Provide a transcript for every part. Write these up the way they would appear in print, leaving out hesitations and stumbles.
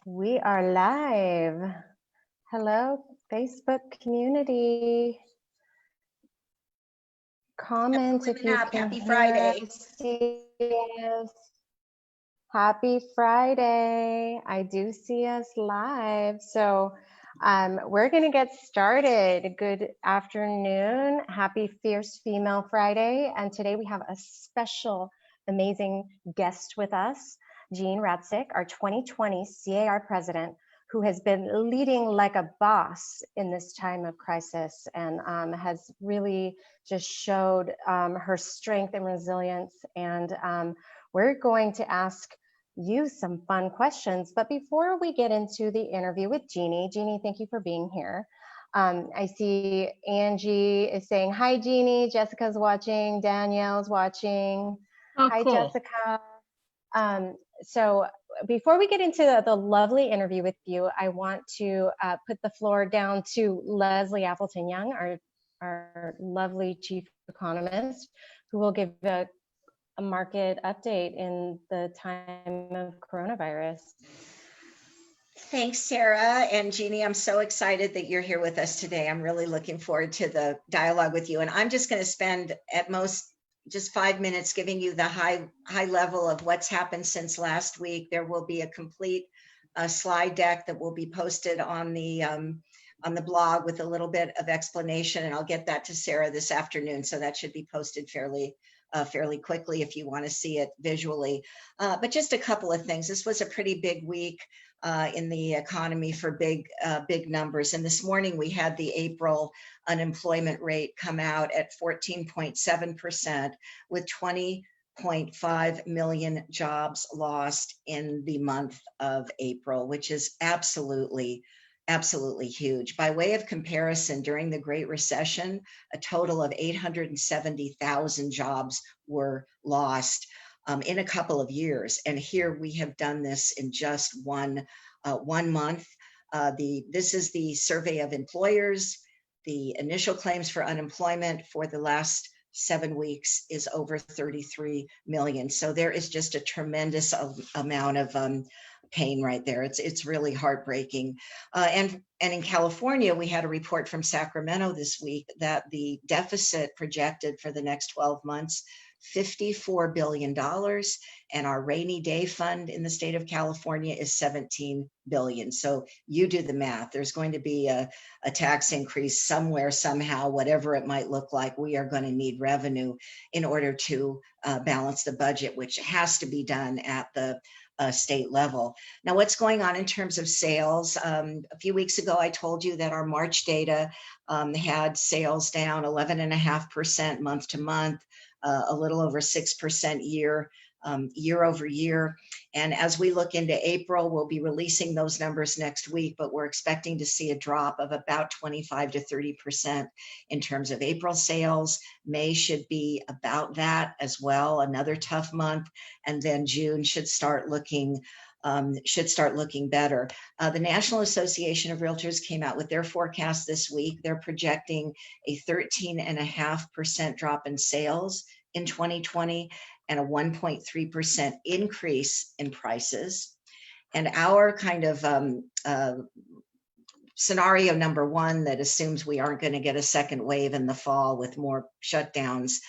We are live. Hello, Facebook community. Comment if you WomanUP. can Happy hear Friday. us, see us. Happy Friday. I do see us live. So we're going to get started. Good afternoon. Happy Fierce Female Friday. And today we have a special, amazing guest with us, Jeanne Radsick, our 2020 C.A.R. president, who has been leading like a boss in this time of crisis and has really just showed her strength and resilience. And we're going to ask you some fun questions. But before we get into the interview with Jeannie, thank you for being here. I see Angie is saying, hi, Jeannie. Jessica's watching. Danielle's watching. Oh, Hi, cool. Jessica. So before we get into the lovely interview with you, I want to put the floor down to Leslie Appleton-Young, our lovely chief economist, who will give a market update in the time of coronavirus. Thanks, Sarah and Jeannie. I'm so excited that you're here with us today. I'm really looking forward to the dialogue with you. And I'm just going to spend at most just 5 minutes giving you the high level of what's happened since last week. There will be a complete slide deck that will be posted on the blog with a little bit of explanation, and I'll get that to Sarah this afternoon. So that should be posted fairly quickly if you want to see it visually. But just a couple of things. This was a pretty big week in the economy for big numbers. And this morning we had the April unemployment rate come out at 14.7% with 20.5 million jobs lost in the month of April, which is absolutely huge. By way of comparison, during the Great Recession, a total of 870,000 jobs were lost in a couple of years. And here we have done this in just one month. This is the survey of employers. The initial claims for unemployment for the last 7 weeks is over 33 million. So there is just a tremendous amount of pain right there. It's really heartbreaking. And in California, we had a report from Sacramento this week that the deficit projected for the next 12 months, $54 billion. And our rainy day fund in the state of California is 17 billion. So you do the math. There's going to be a tax increase somewhere, somehow, whatever it might look like. We are going to need revenue in order to balance the budget, which has to be done at the state level. Now, what's going on in terms of sales? A few weeks ago, I told you that our March data had sales down 11.5% month to month, a little over 6% year over year. And as we look into April, we'll be releasing those numbers next week, but we're expecting to see a drop of about 25 to 30% in terms of April sales. May should be about that as well, another tough month. And then June should start looking better. The National Association of Realtors came out with their forecast this week. They're projecting a 13.5% drop in sales in 2020 and a 1.3% increase in prices. And our kind of scenario number one that assumes we aren't going to get a second wave in the fall with more shutdowns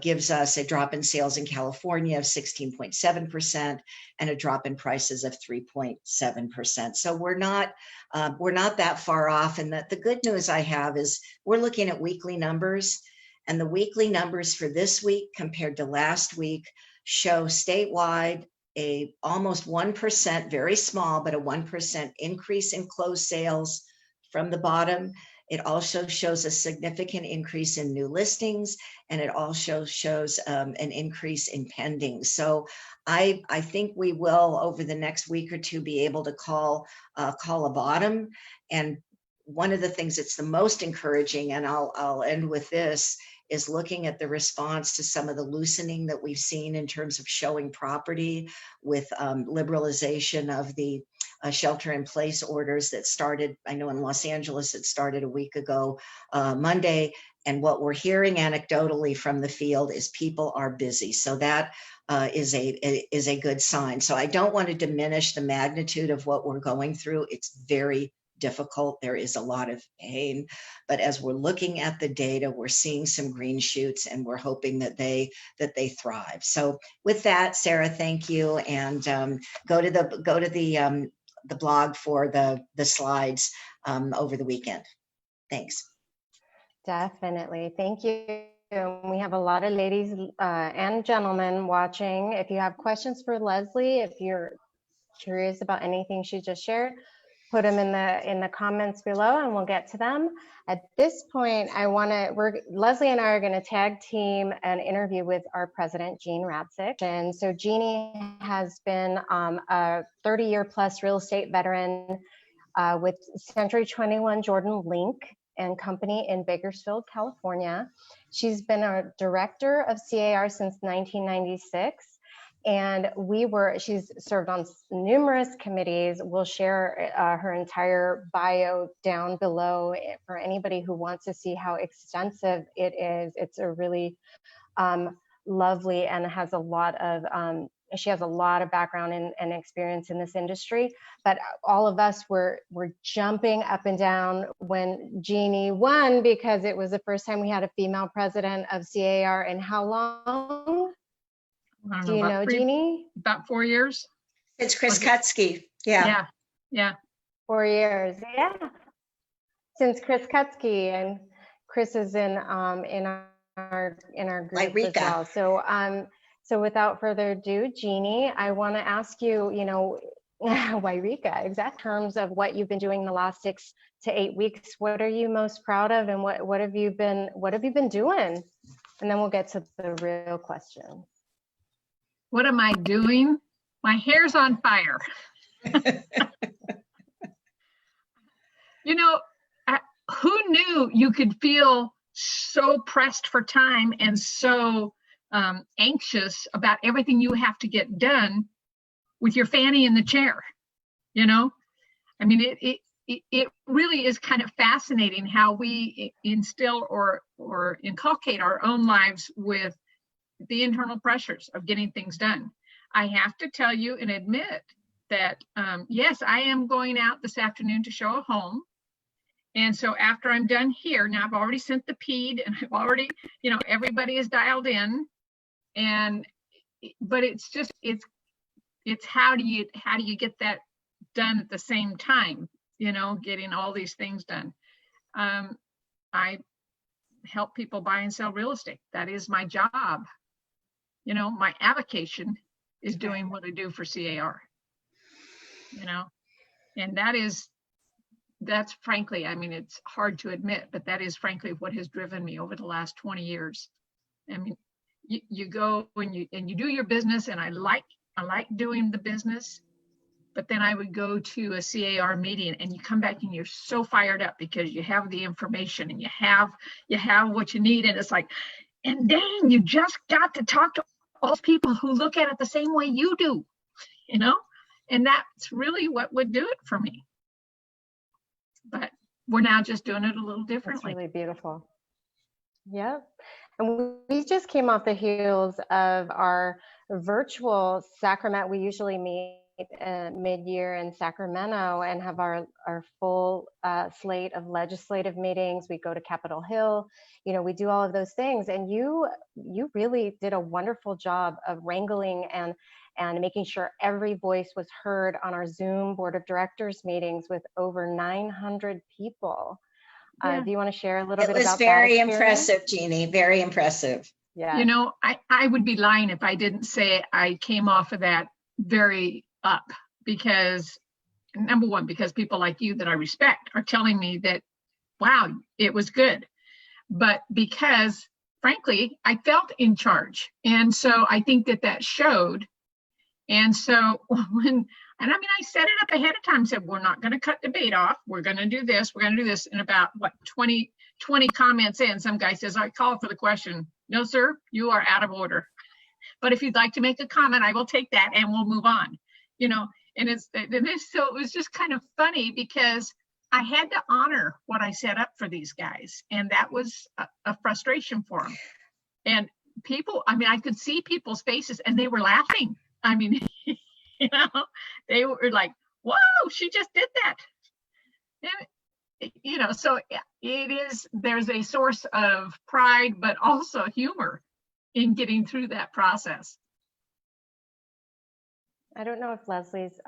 gives us a drop in sales in California of 16.7% and a drop in prices of 3.7%. So we're not that far off. And the good news I have is we're looking at weekly numbers, and the weekly numbers for this week compared to last week show statewide a almost 1%, very small, but a 1% increase in closed sales from the bottom. It also shows a significant increase in new listings, and it also shows an increase in pending. So I think we will, over the next week or two, be able to call a bottom. And one of the things that's the most encouraging, and I'll end with this, is looking at the response to some of the loosening that we've seen in terms of showing property with liberalization of the shelter in place orders that started, I know in Los Angeles, it started a week ago Monday, And what we're hearing anecdotally from the field is people are busy. So that is a good sign. So I don't want to diminish the magnitude of what we're going through. It's very difficult. There is a lot of pain, but as we're looking at the data, we're seeing some green shoots, and we're hoping that they thrive. So with that, Sara, thank you, and go to the blog for the slides over the weekend. Thanks. Definitely. Thank you. We have a lot of ladies and gentlemen watching. If you have questions for Leslie, if you're curious about anything she just shared, put them in the comments below and we'll get to them. At this point, Leslie and I are going to tag team an interview with our president, Jeanne Radsick. And so Jeannie has been a 30-year plus real estate veteran with Century 21 Jordan Link and Company in Bakersfield, California. She's been a director of C.A.R. since 1996. And she's served on numerous committees. We'll share her entire bio down below for anybody who wants to see how extensive it is. It's a really lovely and has a lot of, she has a lot of background and experience in this industry. But all of us were jumping up and down when Jeannie won, because it was the first time we had a female president of C.A.R. in how long? Do you know, Jeannie? About 4 years. It's Chris Kutsky. Yeah. 4 years. Yeah. Since Chris Kutsky, and Chris is in our group as well. So without further ado, Jeannie, I want to ask you, Wairika, exact terms of what you've been doing the last 6 to 8 weeks. What are you most proud of, and what have you been doing? And then we'll get to the real question. What am I doing? My hair's on fire. Who knew you could feel so pressed for time and so anxious about everything you have to get done with your fanny in the chair? I mean, it really is kind of fascinating how we instill or inculcate our own lives with the internal pressures of getting things done. I have to tell you and admit that, yes, I am going out this afternoon to show a home. And so after I'm done here, now I've already sent the PED, and I've already, everybody is dialed in. But it's how do you get that done at the same time, getting all these things done. I help people buy and sell real estate. That is my job. My avocation is doing what I do for C.A.R. And that's frankly, I mean, it's hard to admit, but that is frankly what has driven me over the last 20 years. I mean, you go and you do your business, and I like doing the business, but then I would go to a C.A.R. meeting and you come back and you're so fired up because you have the information and you have what you need. And it's like, and dang, you just got to talk to all those people who look at it the same way you do, and that's really what would do it for me. But we're now just doing it a little differently. That's really beautiful. Yep. And we just came off the heels of our virtual Sacrament. We usually meet mid-year in Sacramento and have our full slate of legislative meetings. We go to Capitol Hill, we do all of those things. And you really did a wonderful job of wrangling and making sure every voice was heard on our Zoom board of directors meetings with over 900 people. Yeah. Do you want to share a little bit about that? It was very impressive, Jeannie, very impressive. Yeah. I would be lying if I didn't say I came off of that very up, because number one, because people like you that I respect are telling me that, wow, it was good. But because frankly, I felt in charge. And so I think that showed. And so I set it up ahead of time, said, we're not going to cut debate off. We're going to do this. We're going to do this. And about 20 comments in, some guy says, I call for the question. No, sir, you are out of order. But if you'd like to make a comment, I will take that and we'll move on. And so it was just kind of funny because I had to honor what I set up for these guys. And that was a frustration for them. And people, I mean, I could see people's faces and they were laughing. I mean, you know, they were like, whoa, she just did that. And, you know, so there's a source of pride, but also humor in getting through that process. I don't know if Leslie's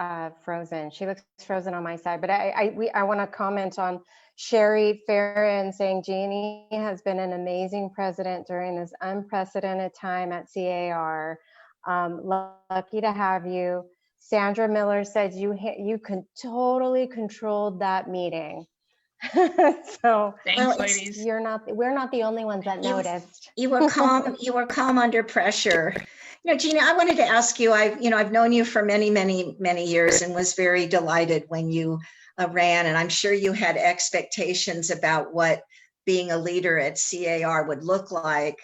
frozen. She looks frozen on my side, but I want to comment on Sherry Farron saying Jeannie has been an amazing president during this unprecedented time at C.A.R. Lucky to have you. Sandra Miller says you could totally controlled that meeting. So thanks, ladies. We're not the only ones that noticed. You were calm. You were calm under pressure. You know, Jeannie, I wanted to ask you. I've known you for many, many, many years, and was very delighted when you ran. And I'm sure you had expectations about what being a leader at C.A.R. would look like.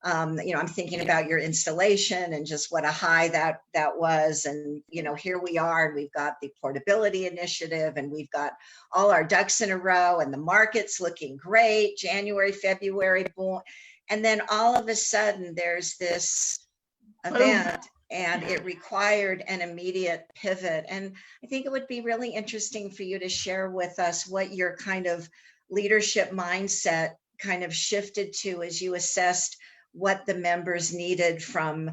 You know, I'm thinking about your installation and just what a high that was. And, you know, here we are, and we've got the portability initiative, and we've got all our ducks in a row, and the market's looking great, January, February, boom. And then all of a sudden there's this event, and it required an immediate pivot. And I think it would be really interesting for you to share with us what your kind of leadership mindset kind of shifted to as you assessed what the members needed from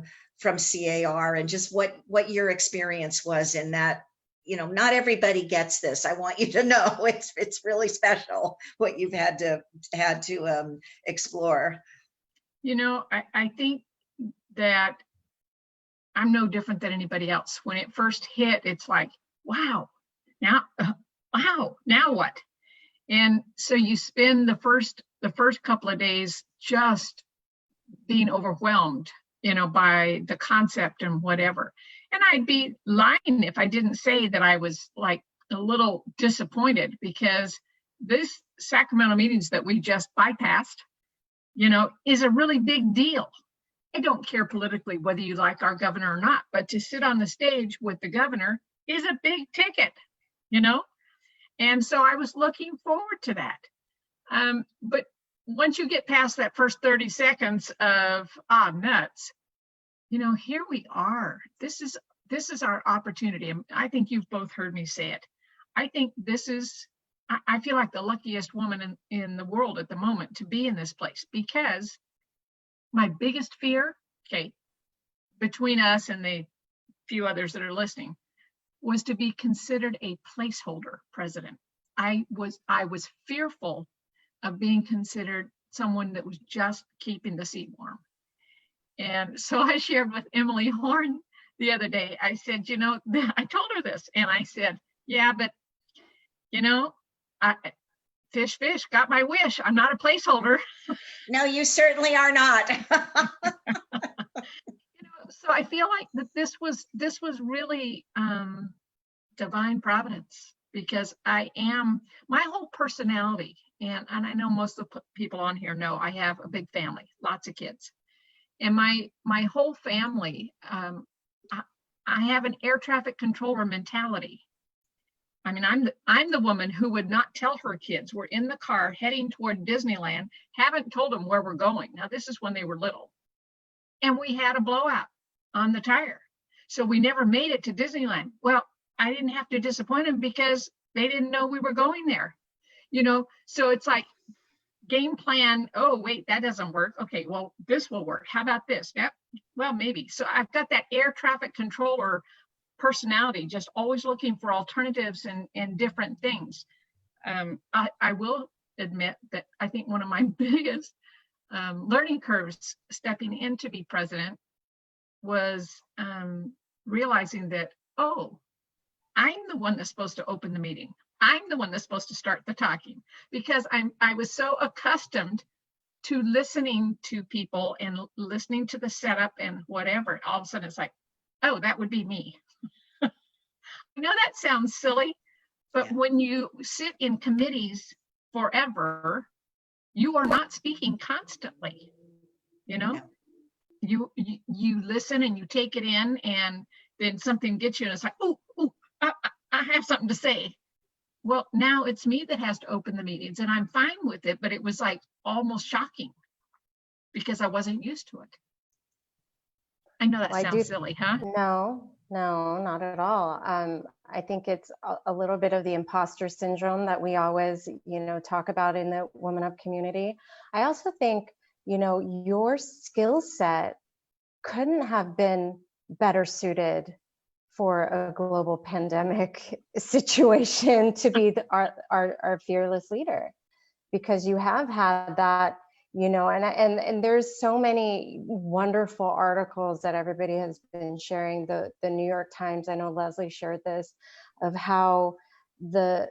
C.A.R. and just what your experience was in that. You know, not everybody gets this. I want you to know it's really special what you've had to explore. You know, I think that I'm no different than anybody else. When it first hit, it's like, wow, now what? And so you spend the first couple of days just being overwhelmed, you know, by the concept and whatever. And I'd be lying if I didn't say that I was like a little disappointed, because this Sacramento meetings that we just bypassed, you know, is a really big deal. I don't care politically whether you like our governor or not, but to sit on the stage with the governor is a big ticket, you know? And so I was looking forward to that. But once you get past that first 30 seconds of, nuts, you know, here we are. This is our opportunity. And I think you've both heard me say it. I think I feel like the luckiest woman in the world at the moment to be in this place, because my biggest fear, okay, between us and the few others that are listening, was to be considered a placeholder president. I was fearful of being considered someone that was just keeping the seat warm. And so I shared with Emily Horn the other day, I said, you know, I told her this, and I said, yeah, but, you know, fish, got my wish. I'm not a placeholder. No, you certainly are not. You know, so I feel like that this was really divine providence, because my whole personality, and I know most of the people on here know I have a big family, lots of kids. And my whole family, I have an air traffic controller mentality. I mean, I'm the woman who would not tell her kids we're in the car heading toward Disneyland, haven't told them where we're going. Now, this is when they were little. And we had a blowout on the tire. So we never made it to Disneyland. Well, I didn't have to disappoint them because they didn't know we were going there. You know, so it's like game plan. Oh, wait, that doesn't work. Okay, well, this will work. How about this? Yep. Well, maybe. So I've got that air traffic controller personality, just always looking for alternatives and different things. I will admit that I think one of my biggest learning curves stepping in to be president was realizing that, oh, I'm the one that's supposed to open the meeting. I'm the one that's supposed to start the talking, because I was so accustomed to listening to people and listening to the setup and whatever. All of a sudden it's like, oh, that would be me. I know that sounds silly, but when you sit in committees forever, you are not speaking constantly. You know, you listen and you take it in, and then something gets you and it's like, oh, I have something to say. Well, now it's me that has to open the meetings, and I'm fine with it, but it was like almost shocking because I wasn't used to it. I know that Well, sounds silly, huh? No, not at all. I think it's a little bit of the imposter syndrome that we always, talk about in the WomanUP community. I also think, your skill set couldn't have been better suited for a global pandemic situation to be our fearless leader, because you have had that, and there's so many wonderful articles that everybody has been sharing. The New York Times, I know Leslie shared this, of how the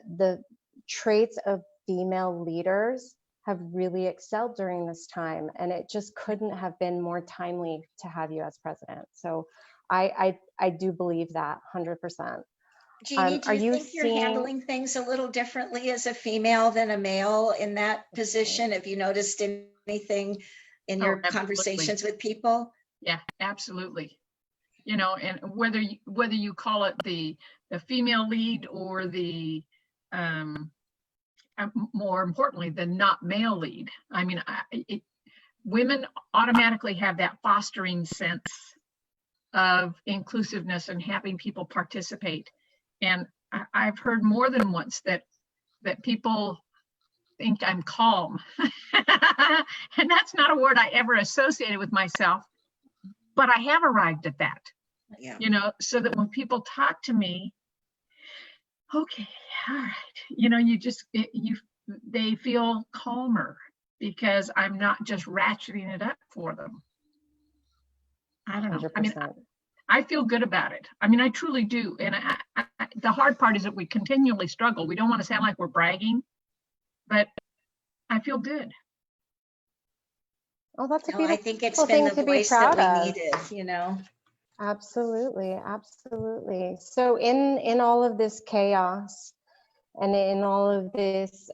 traits of female leaders have really excelled during this time, and it just couldn't have been more timely to have you as president. So I do believe that 100%. Jeannie, do Are you you think you're seeing? handling things a little differently as a female than a male in that position? Have you noticed anything in your absolutely. conversations with people? Yeah, absolutely. And whether you call it the female lead or the more importantly, the not male lead. I mean, women automatically have that fostering sense of inclusiveness and having people participate. And I've heard more than once that people think I'm calm. And that's not a word I ever associated with myself, but I have arrived at that. Yeah. So that when people talk to me, okay, all right, they feel calmer because I'm not just ratcheting it up for them. I don't know. 100%. I mean, I feel good about it. I mean, I truly do. And the hard part is that we continually struggle. We don't want to sound like we're bragging, but I feel good. Oh, that's a beautiful I think it's been the voice that we needed, Absolutely. So in all of this chaos and in all of this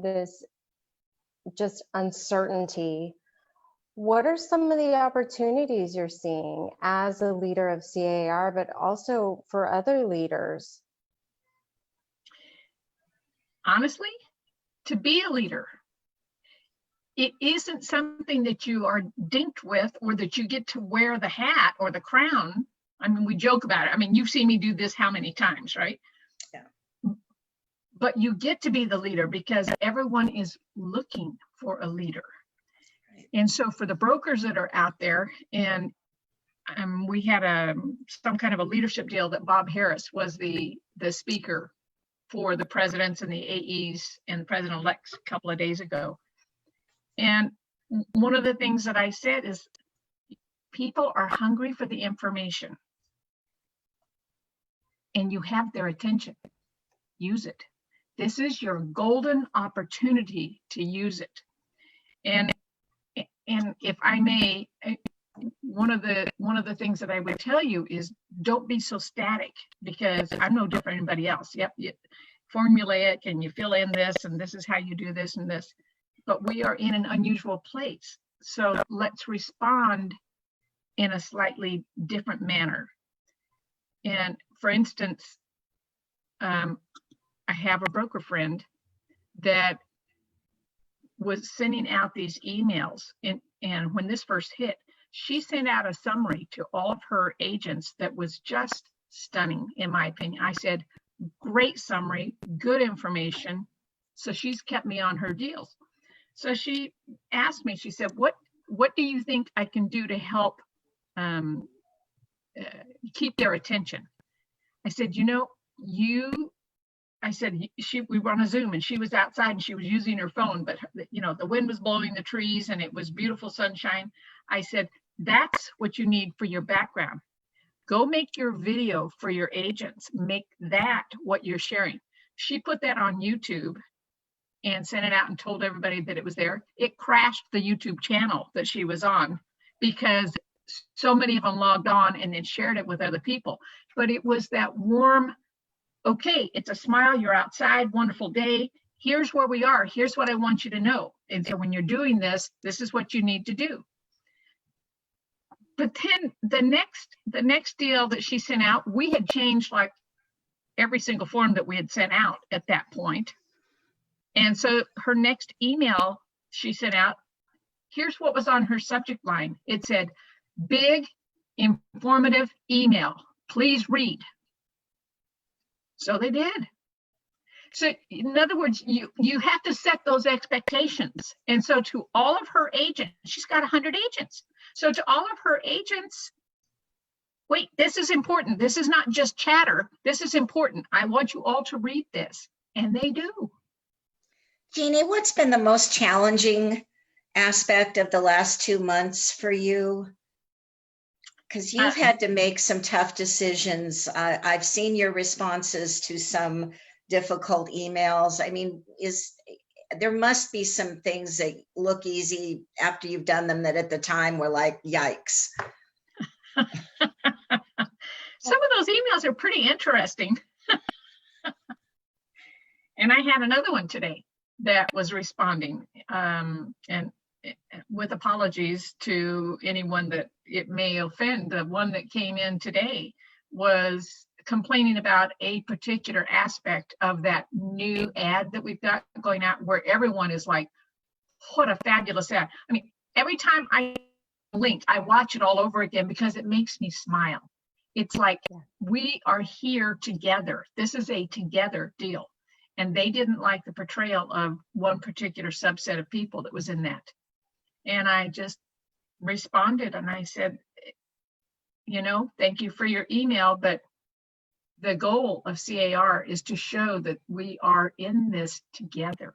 this just uncertainty, what are some of the opportunities you're seeing as a leader of C.A.R, but also for other leaders? Honestly, to be a leader, it isn't something that you are dinked with or that you get to wear the hat or the crown. I mean, we joke about it. I mean, you've seen me do this how many times, right? Yeah. But you get to be the leader because everyone is looking for a leader. And so for the brokers that are out there, and we had some kind of a leadership deal that Bob Harris was the speaker for the presidents and the AEs and the president-elects a couple of days ago. And one of the things that I said is people are hungry for the information and you have their attention. Use it. This is your golden opportunity to use it. And if I may, one of the things that I would tell you is don't be so static, because I'm no different than anybody else. Yep, formulaic, and you fill in this, and this is how you do this and this. But we are in an unusual place. So let's respond in a slightly different manner. And for instance, I have a broker friend that was sending out these emails. And when this first hit, she sent out a summary to all of her agents that was just stunning, in my opinion. I said, great summary, good information. So she's kept me on her deals. So she asked me, she said, what do you think I can do to help keep their attention? I said, we were on a Zoom and she was outside and she was using her phone, but the wind was blowing the trees and it was beautiful sunshine. I said, that's what you need for your background. Go make your video for your agents. Make that what you're sharing. She put that on YouTube and sent it out and told everybody that it was there. It crashed the YouTube channel that she was on because so many of them logged on and then shared it with other people. But it was that warm, okay, it's a smile, you're outside, wonderful day. Here's where we are. Here's what I want you to know. And so when you're doing this, this is what you need to do. But then the next deal that she sent out, we had changed like every single form that we had sent out at that point. And so her next email she sent out, here's what was on her subject line. It said, big, informative email. Please read. So they did. So in other words, you have to set those expectations. And so to all of her agents, she's got 100 agents. So to all of her agents, wait, this is important. This is not just chatter. This is important. I want you all to read this. And they do. Jeannie, what's been the most challenging aspect of the last 2 months for you? Because you've had to make some tough decisions. I've seen your responses to some difficult emails. I mean, there must be some things that look easy after you've done them that at the time were like, yikes. Some of those emails are pretty interesting. And I had another one today that was responding, and with apologies to anyone that it may offend. The one that came in today was complaining about a particular aspect of that new ad that we've got going out, where everyone is like, what a fabulous ad. I mean, every time I link, I watch it all over again because it makes me smile. It's like, we are here together. This is a together deal. And they didn't like the portrayal of one particular subset of people that was in that. And I just responded and I said, thank you for your email, but the goal of C.A.R. is to show that we are in this together.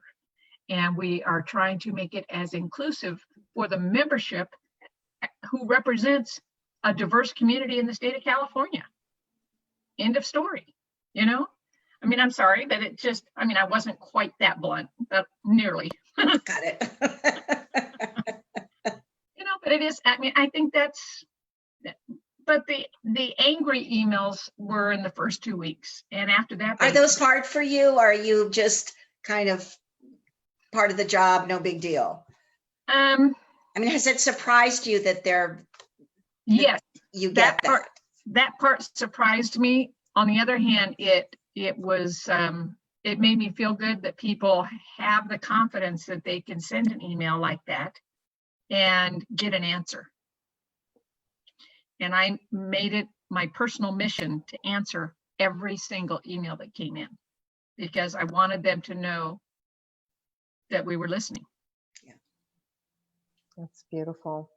And we are trying to make it as inclusive for the membership who represents a diverse community in the state of California. End of story, I mean, I'm sorry, but it just, I wasn't quite that blunt, but nearly. Got it. But it is, I think but the angry emails were in the first 2 weeks. And after that. Are those hard for you? Or are you just kind of part of the job, no big deal? Has it surprised you that yes, you get that? That part surprised me. On the other hand, it was, it made me feel good that people have the confidence that they can send an email like that and get an answer. And I made it my personal mission to answer every single email that came in because I wanted them to know that we were listening. Yeah. That's beautiful.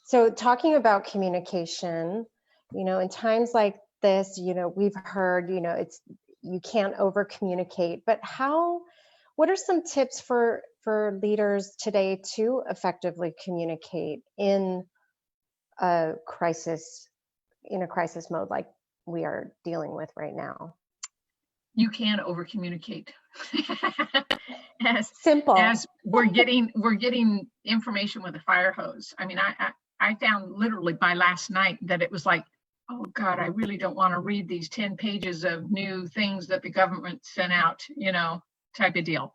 So talking about communication, in times like this, we've heard, you can't over communicate, but what are some tips for leaders today to effectively communicate in a crisis mode like we are dealing with right now? You can over communicate. Simple as we're getting information with a fire hose. I found literally by last night that it was like, oh God, I really don't want to read these 10 pages of new things that the government sent out, type of deal.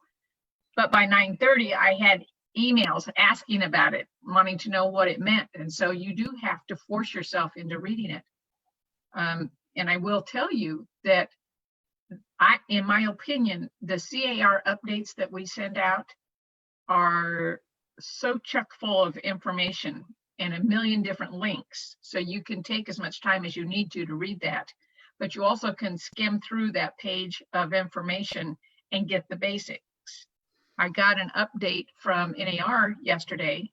But by 9:30, I had emails asking about it, wanting to know what it meant. And so you do have to force yourself into reading it. And I will tell you that in my opinion, the C.A.R. updates that we send out are so chock full of information and a million different links. So you can take as much time as you need to read that, but you also can skim through that page of information and get the basics. I got an update from C.A.R. yesterday,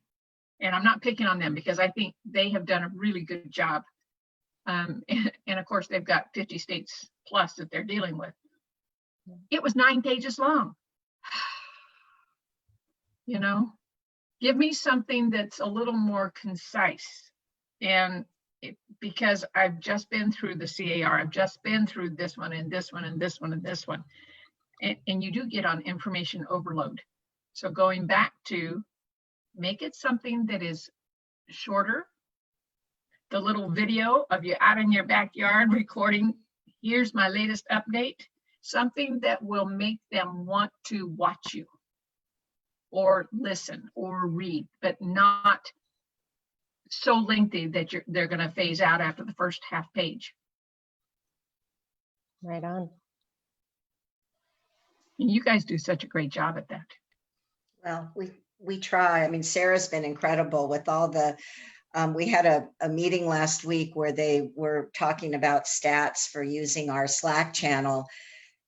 and I'm not picking on them because I think they have done a really good job. And of course, they've got 50 states plus that they're dealing with. It was 9 pages long. Give me something that's a little more concise. And because I've just been through the C.A.R., I've just been through this one and this one and this one and this one. And you do get on information overload. So going back to make it something that is shorter. The little video of you out in your backyard recording, here's my latest update, something that will make them want to watch you or listen or read, but not so lengthy that they're going to phase out after the first half page. Right on. You guys do such a great job at that. Well, we try. I mean, Sarah's been incredible with all the, we had a meeting last week where they were talking about stats for using our Slack channel.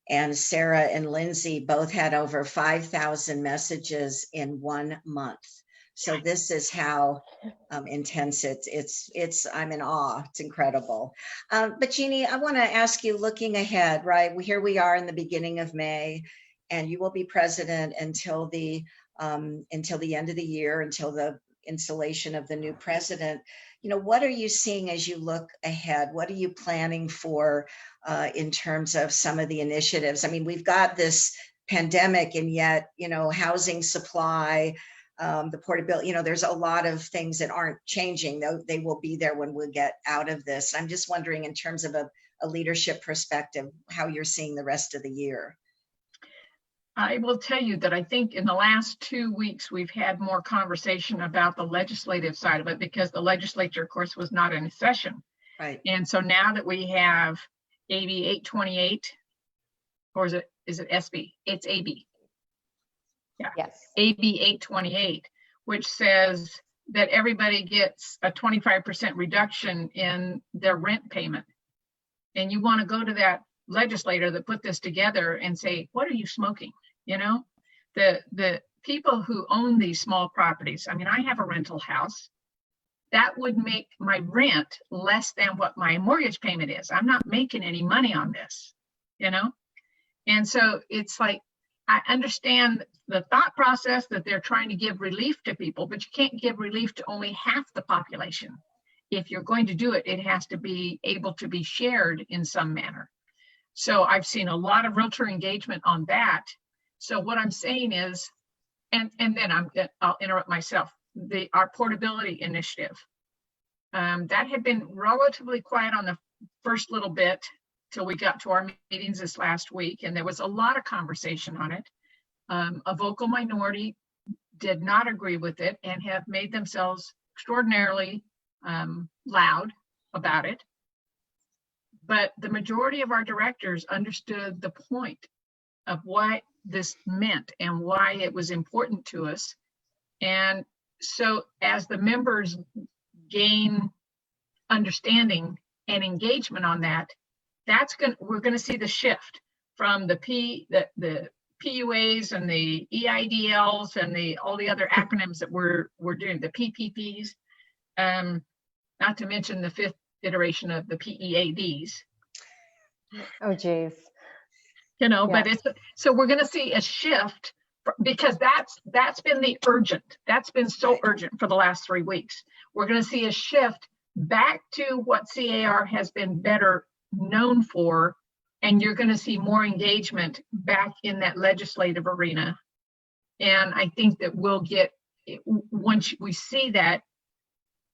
And Sara and Lindsay both had over 5,000 messages in 1 month. So this is how intense it's, I'm in awe. It's incredible. But Jeannie, I want to ask you, looking ahead, right? Here we are in the beginning of May, and you will be president until the end of the year, until the installation of the new president. You know, what are you seeing as you look ahead? What are you planning for in terms of some of the initiatives? I mean, we've got this pandemic, and yet, you know, housing supply, the portability, you know, there's a lot of things that aren't changing, though they will be there when we get out of this. I'm just wondering, in terms of a leadership perspective, how you're seeing the rest of the year. I will tell you that I think in the last 2 weeks, we've had more conversation about the legislative side of it, because the legislature, of course, was not in session. Right. And so now that we have AB 828, or is it SB? It's AB. Yeah. Yes. AB 828, which says that everybody gets a 25% reduction in their rent payment. And you want to go to that legislator that put this together and say, what are you smoking? You know, the people who own these small properties, I mean, I have a rental house, that would make my rent less than what my mortgage payment is. I'm not making any money on this, you know? And so it's like, I understand the thought process that they're trying to give relief to people, but you can't give relief to only half the population. If you're going to do it, it has to be able to be shared in some manner. So I've seen a lot of realtor engagement on that. So what I'm saying is, and then I'll interrupt myself, our portability initiative, that had been relatively quiet on the first little bit till we got to our meetings this last week, and there was a lot of conversation on it. A vocal minority did not agree with it and have made themselves extraordinarily loud about it. But the majority of our directors understood the point of what this meant and why it was important to us. And so as the members gain understanding and engagement on that, we're going to see the shift from the PUAs and the EIDLs and all the other acronyms that we're doing, the PPPs, not to mention the 5th iteration of the PEADs. Oh, geez. You know, Yeah. but so we're going to see a shift, because that's been that's been so urgent for the last 3 weeks. We're going to see a shift back to what C.A.R. has been better known for, and you're going to see more engagement back in that legislative arena. And I think that we'll get, once we see that,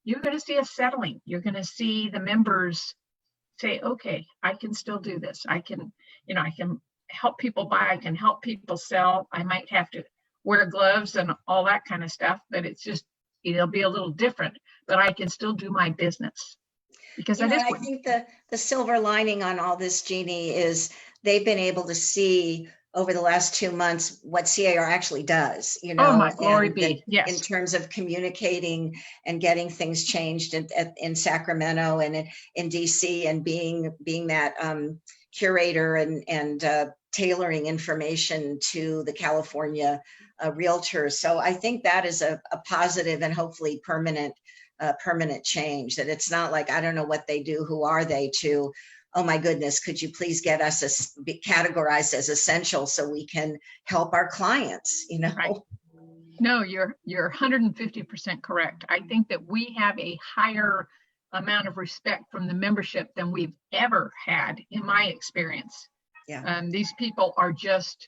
you're going to see a settling. You're going to see the members say, okay, I can still do this. I can help people buy, I can help people sell. I might have to wear gloves and all that kind of stuff, but it'll be a little different, but I can still do my business. Because I think the silver lining on all this, Jeannie, is they've been able to see over the last 2 months what C.A.R. actually does, you know. Oh, my glory be, yes. In terms of communicating and getting things changed in Sacramento and in DC, and being that curator and tailoring information to the California realtors. So I think that is a positive and hopefully permanent change, that it's not like, I don't know what they do, who are they, to, oh my goodness, could you please get us be categorized as essential so we can help our clients, you know? Right. No, you're 150% correct. I think that we have a higher amount of respect from the membership than we've ever had, in my experience. Yeah. These people are just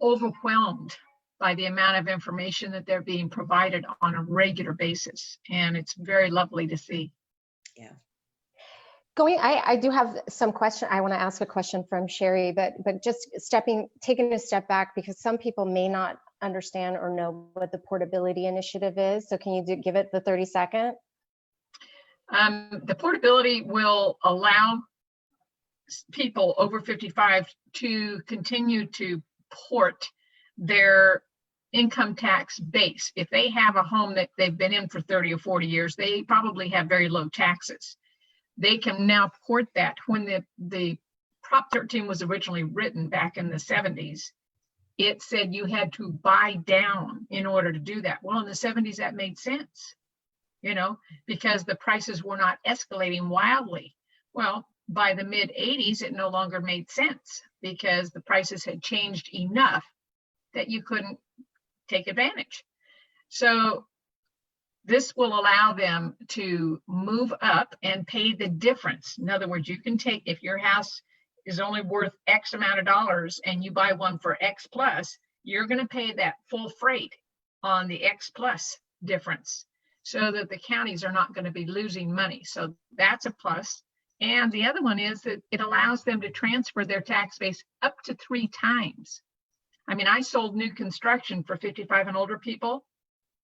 overwhelmed by the amount of information that they're being provided on a regular basis. And it's very lovely to see. Yeah. I do have some question. I want to ask a question from Sherry, but just taking a step back, because some people may not understand or know what the portability initiative is. So can you give it the 30-second? The portability will allow people over 55 to continue to port their income tax base. If they have a home that they've been in for 30 or 40 years, they probably have very low taxes. They can now port that. When the Prop 13 was originally written back in the 70s, it said you had to buy down in order to do that. Well, in the 70s, that made sense, because the prices were not escalating wildly. Well, by the mid 80s, it no longer made sense because the prices had changed enough that you couldn't take advantage. So this will allow them to move up and pay the difference. In other words, you can take, if your house is only worth X amount of dollars and you buy one for X plus, you're going to pay that full freight on the X plus difference so that the counties are not going to be losing money. So that's a plus. And the other one is that it allows them to transfer their tax base up to 3 times. I mean, I sold new construction for 55 and older people.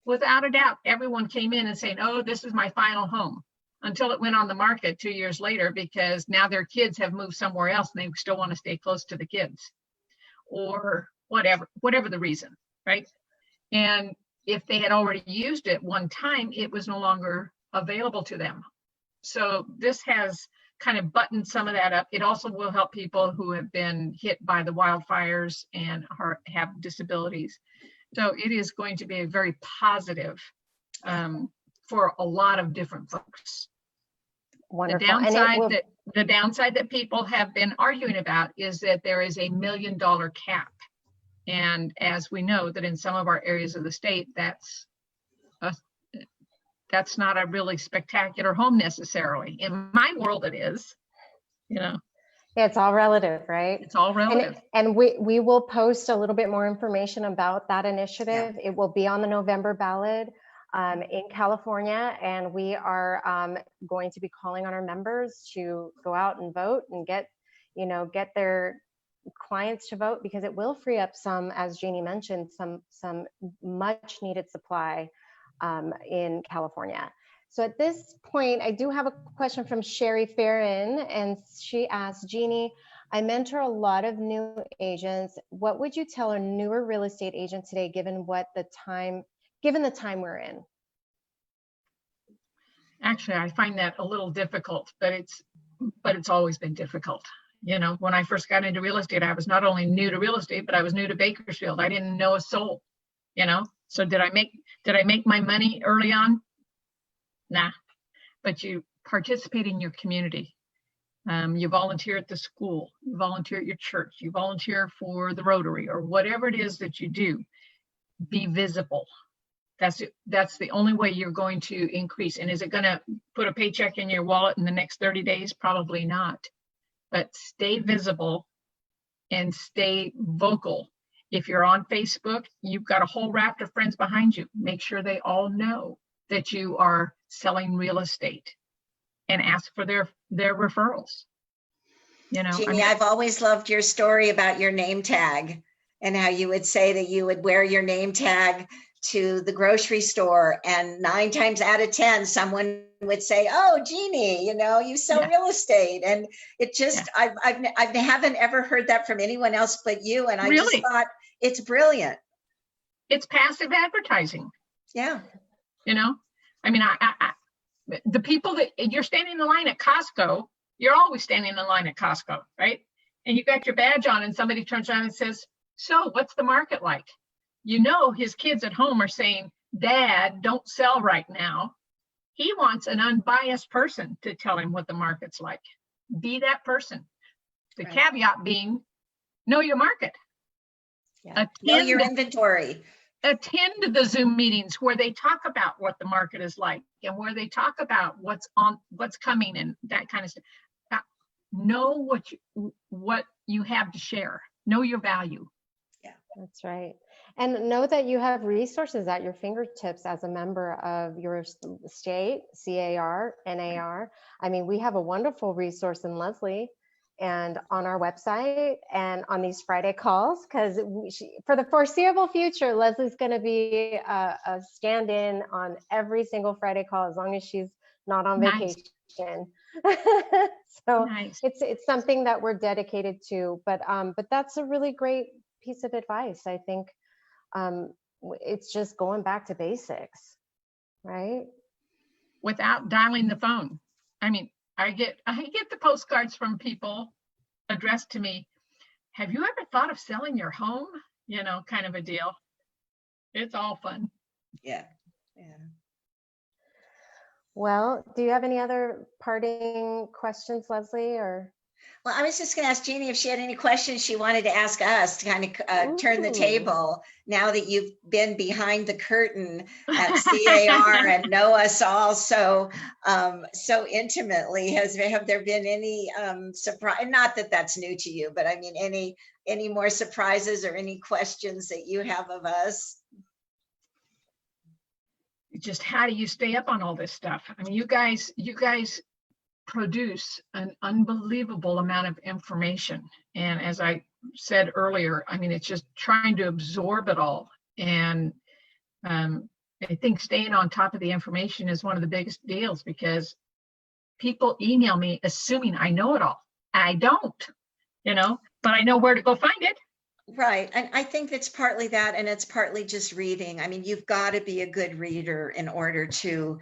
Without a doubt, everyone came in and saying, oh, this is my final home, until it went on the market 2 years later because now their kids have moved somewhere else and they still want to stay close to the kids or whatever the reason, right? And if they had already used it one time, it was no longer available to them. So this has kind of buttoned some of that up. It also will help people who have been hit by the wildfires and have disabilities. So it is going to be a very positive for a lot of different folks. Wonderful. The downside that people have been arguing about is that there is $1 million cap. And as we know that in some of our areas of the state, that's not a really spectacular home necessarily. In my world, it is, Yeah, it's all relative, right? It's all relative. And we will post a little bit more information about that initiative. Yeah. It will be on the November ballot in California, and we are going to be calling on our members to go out and vote and get their clients to vote, because it will free up some, as Jeannie mentioned, some much needed supply in California. So at this point, I do have a question from Sherry Farron, and she asked, Jeannie, I mentor a lot of new agents. What would you tell a newer real estate agent today, given the time we're in? Actually, I find that a little difficult, but it's always been difficult. When I first got into real estate, I was not only new to real estate, but I was new to Bakersfield. I didn't know a soul, So did I make my money early on? Nah, but you participate in your community. You volunteer at the school, you volunteer at your church, you volunteer for the Rotary or whatever it is that you do. Be visible. That's the only way you're going to increase. And is it going to put a paycheck in your wallet in the next 30 days? Probably not. But stay visible and stay vocal. If you're on Facebook, you've got a whole raft of friends behind you. Make sure they all know that you are selling real estate and ask for their referrals. Jeannie, I've always loved your story about your name tag and how you would say that you would wear your name tag to the grocery store, and 9 times out of 10, someone would say, oh, Jeannie, you sell real estate. And it just, I haven't ever heard that from anyone else but you. And I just thought it's brilliant. It's passive advertising. Yeah. I mean, the people that you're standing in line at Costco, you're always standing in line at Costco, right? And you got your badge on and somebody turns around and says, so what's the market like? His kids at home are saying, Dad, don't sell right now. He wants an unbiased person to tell him what the market's like. Be that person. The caveat being, know your market. Yeah. Know your inventory. Attend the Zoom meetings where they talk about what the market is like and where they talk about what's coming and that kind of stuff. Know what you have to share. Know your value. Yeah, that's right. And know that you have resources at your fingertips as a member of your state, C.A.R, N.A.R. I mean, we have a wonderful resource in Leslie and on our website and on these Friday calls, because for the foreseeable future, Leslie's going to be a stand-in on every single Friday call as long as she's not on vacation. So Nice. it's something that we're dedicated to, but that's a really great piece of advice. I think it's just going back to basics, right? Without dialing the phone. I mean, I get the postcards from people addressed to me. Have you ever thought of selling your home? You know, kind of a deal. It's all fun. Yeah. Well, do you have any other parting questions, Leslie, or? Well, I was just going to ask Jeannie if she had any questions she wanted to ask us to kind of turn the table now that you've been behind the curtain at C.A.R. and know us all so intimately. Have there been any surprise? Not that that's new to you, but I mean, any more surprises or any questions that you have of us? Just how do you stay up on all this stuff? I mean, you guys produce an unbelievable amount of information. And as I said earlier, I mean, it's just trying to absorb it all. And I think staying on top of the information is one of the biggest deals, because people email me assuming I know it all. I don't, you know, but I know where to go find it. Right. And I think it's partly that, and it's partly just reading. I mean, you've got to be a good reader in order to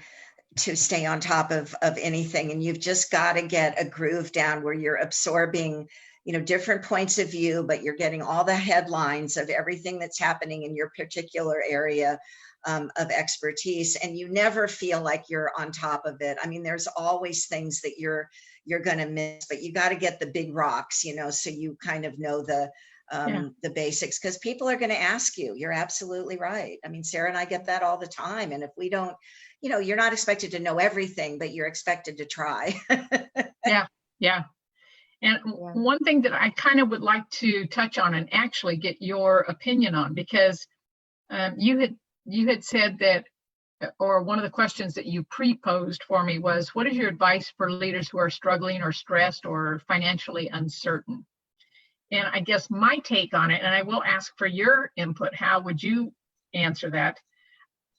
stay on top of anything. And you've just got to get a groove down where you're absorbing, you know, different points of view, but you're getting all the headlines of everything that's happening in your particular area of expertise. And you never feel like you're on top of it. I mean, there's always things that you're going to miss, but you got to get the big rocks, you know, so you kind of know the basics, because people are going to ask you. You're absolutely right. I mean, Sara and I get that all the time. And if we don't, you know, you're not expected to know everything, but you're expected to try. Yeah. And one thing that I kind of would like to touch on and actually get your opinion on, because you had said that, or one of the questions that you pre-posed for me was, what is your advice for leaders who are struggling or stressed or financially uncertain? And I guess my take on it, and I will ask for your input, how would you answer that?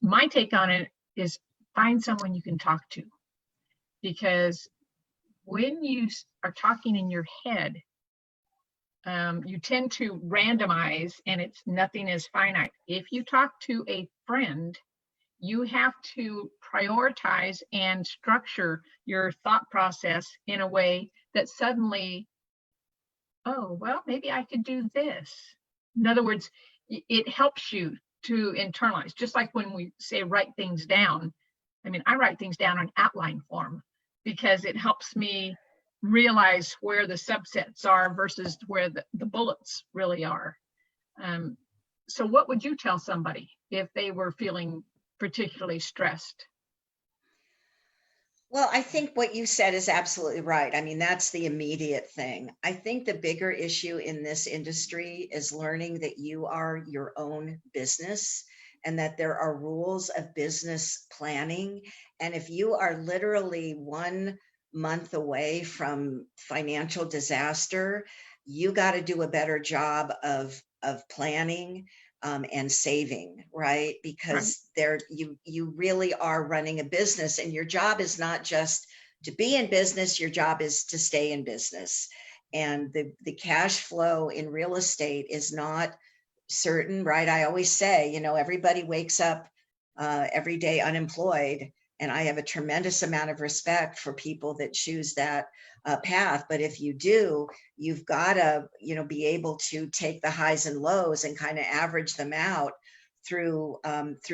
My take on it is find someone you can talk to, because when you are talking in your head, you tend to randomize, and nothing is finite. If you talk to a friend, you have to prioritize and structure your thought process in a way that suddenly, oh, well, maybe I could do this. In other words, it helps you to internalize, just like when we say write things down. I mean, I write things down in outline form because it helps me realize where the subsets are versus where the bullets really are. So what would you tell somebody if they were feeling particularly stressed? Well, I think what you said is absolutely right. I mean, that's the immediate thing. I think the bigger issue in this industry is learning that you are your own business and that there are rules of business planning. And if you are literally 1 month away from financial disaster, you got to do a better job of planning and saving, right? Because you really are running a business, and your job is not just to be in business, your job is to stay in business. And the cash flow in real estate is not certain, right? I always say, you know, everybody wakes up every day unemployed, and I have a tremendous amount of respect for people that choose that path. But if you do, you've got to, you know, be able to take the highs and lows and kind of average them out through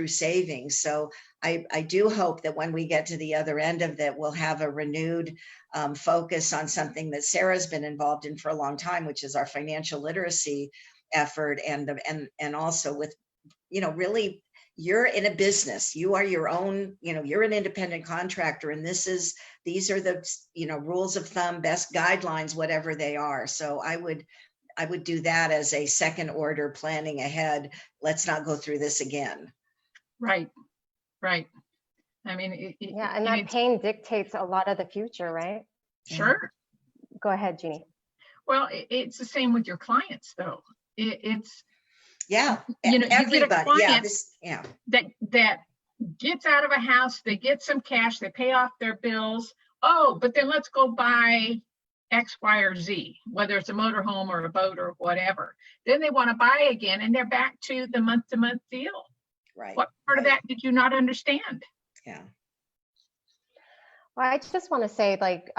savings. So I do hope that when we get to the other end of that, we'll have a renewed focus on something that Sara's been involved in for a long time, which is our financial literacy effort, and also with, you know, really, you're in a business, you are your own, you know, you're an independent contractor, and these are the, you know, rules of thumb, best guidelines, whatever they are. So I would do that as a second order planning ahead. Let's not go through this again. Right. I mean, and that pain dictates a lot of the future, right? Sure. Go ahead, Jeannie. Well, it's the same with your clients, though. It's you know, everybody, you get a client that gets out of a house, they get some cash, they pay off their bills, oh, but then let's go buy X, Y, or Z, whether it's a motorhome or a boat or whatever. Then they want to buy again, and they're back to the month-to-month deal. Right. What part of that did you not understand? Yeah. Well, I just want to say, like,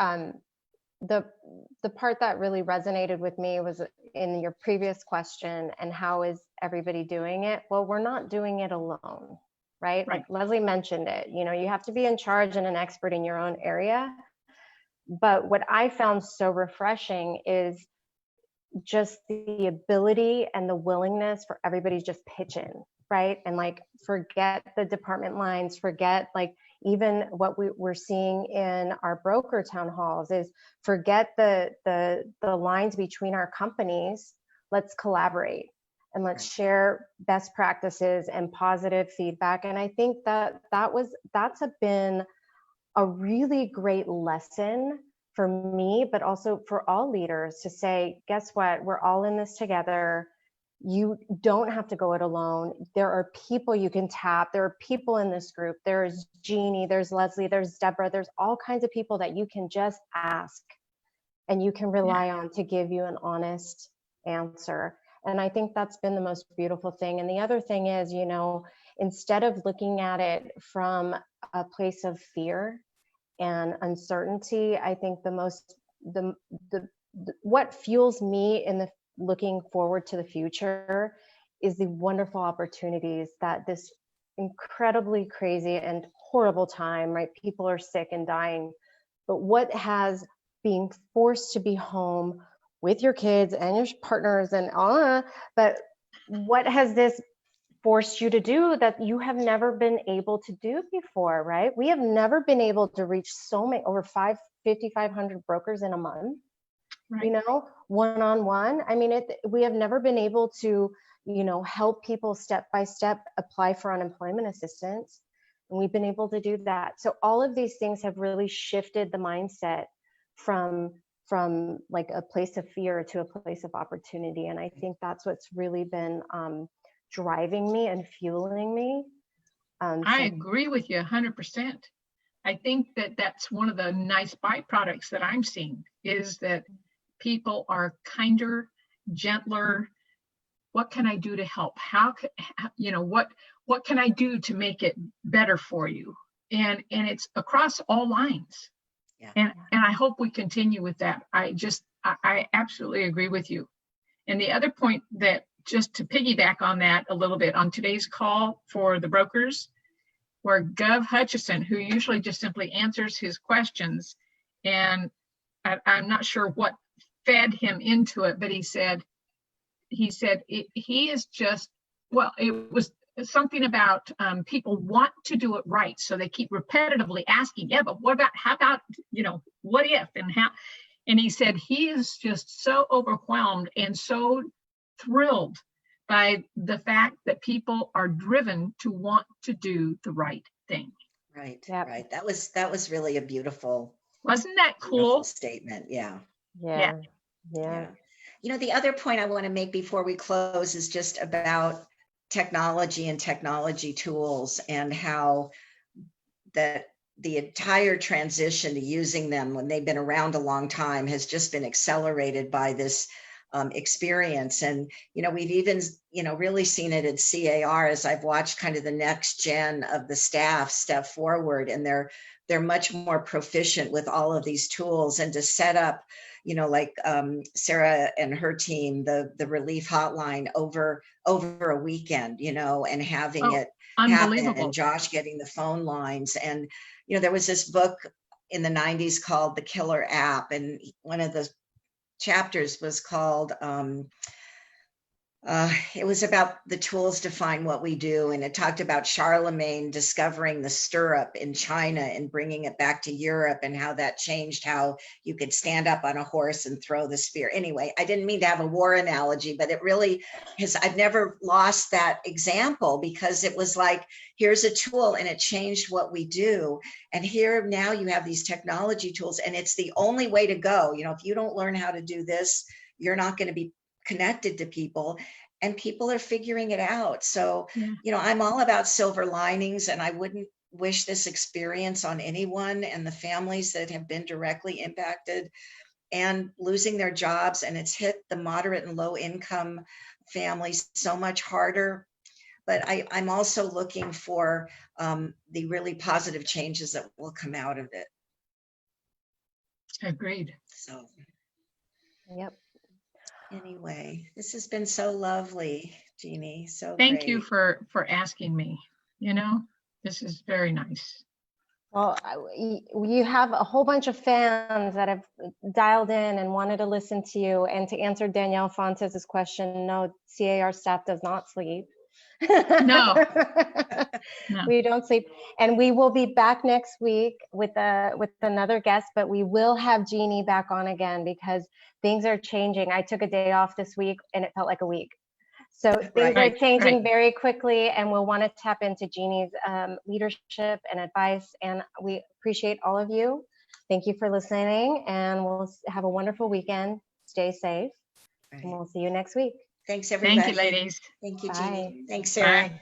the part that really resonated with me was in your previous question, and how is everybody doing it? Well, we're not doing it alone, right? Like Leslie mentioned it, you know, you have to be in charge and an expert in your own area. But what I found so refreshing is just the ability and the willingness for everybody to just pitch in, right? And like, forget the department lines, forget like even what we're seeing in our broker town halls is forget the lines between our companies. Let's collaborate and let's share best practices and positive feedback. And I think that's been a really great lesson for me, but also for all leaders to say, guess what? We're all in this together. You don't have to go it alone. There are people you can tap. There are people in this group. There's Jeannie, there's Leslie, there's Deborah. There's all kinds of people that you can just ask and you can rely on to give you an honest answer. And I think that's been the most beautiful thing. And the other thing is, you know, instead of looking at it from a place of fear and uncertainty, I think what fuels me in the looking forward to the future is the wonderful opportunities that this incredibly crazy and horrible time, right? People are sick and dying, but what has being forced to be home with your kids and your partners and all, but what has this forced you to do that you have never been able to do before, right? We have never been able to reach so many, over 5,500 brokers in a month, you know, one-on-one. I mean, we have never been able to, you know, help people step by step apply for unemployment assistance. And we've been able to do that. So all of these things have really shifted the mindset from like a place of fear to a place of opportunity. And I think that's what's really been driving me and fueling me. I agree with you 100%. I think that that's one of the nice byproducts that I'm seeing is that people are kinder, gentler. What can I do to help? How can, you know, what can I do to make it better for you? And it's across all lines. Yeah. And I hope we continue with that. I absolutely agree with you. And the other point that, just to piggyback on that a little bit, on today's call for the brokers, where Gov Hutchison, who usually just simply answers his questions, and I'm not sure what fed him into it, but he said he is just, well, it was something about people want to do it right, so they keep repetitively asking, yeah, but what about, how about, you know, what if, and how? And he said he is just so overwhelmed and so thrilled by the fact that people are driven to want to do the right thing. Right. Yep. Right. That was really a beautiful, wasn't that cool statement? Yeah. Yeah. You know, the other point I want to make before we close is just about technology and technology tools, and how that the entire transition to using them when they've been around a long time has just been accelerated by this experience. And, you know, we've even, you know, really seen it at C.A.R. as I've watched kind of the next gen of the staff step forward, and they're much more proficient with all of these tools. And to set up, you know, like Sara and her team, the relief hotline over a weekend, you know, and having it happen, and Josh getting the phone lines. And, you know, there was this book in the 90s called The Killer App, and one of the chapters was called it was about the tools to find what we do, and it talked about Charlemagne discovering the stirrup in China and bringing it back to Europe, and how that changed how you could stand up on a horse and throw the spear. Anyway, I didn't mean to have a war analogy, but it really has, I've never lost that example, because it was like, here's a tool and it changed what we do. And here now you have these technology tools, and it's the only way to go. You know, if you don't learn how to do this, you're not going to be connected to people, and people are figuring it out. So, you know, I'm all about silver linings, and I wouldn't wish this experience on anyone and the families that have been directly impacted and losing their jobs. And it's hit the moderate and low income families so much harder. But I'm also looking for the really positive changes that will come out of it. Agreed. So Yep. anyway, this has been so lovely, Jeannie. So Thank great. you for asking me. You know, this is very nice. Well, you have a whole bunch of fans that have dialed in and wanted to listen to you. And to answer Danielle Fontes's question, no, C.A.R. staff does not sleep. No. No. We don't sleep. And we will be back next week with another guest, but we will have Jeannie back on again because things are changing. I took a day off this week and it felt like a week. So things are changing very quickly, and we'll want to tap into Jeannie's leadership and advice. And we appreciate all of you. Thank you for listening, and we'll have a wonderful weekend. Stay safe, and we'll see you next week. Thanks, everybody. Thank you, ladies. Thank you, Bye. Jeannie. Thanks, Sarah. Bye.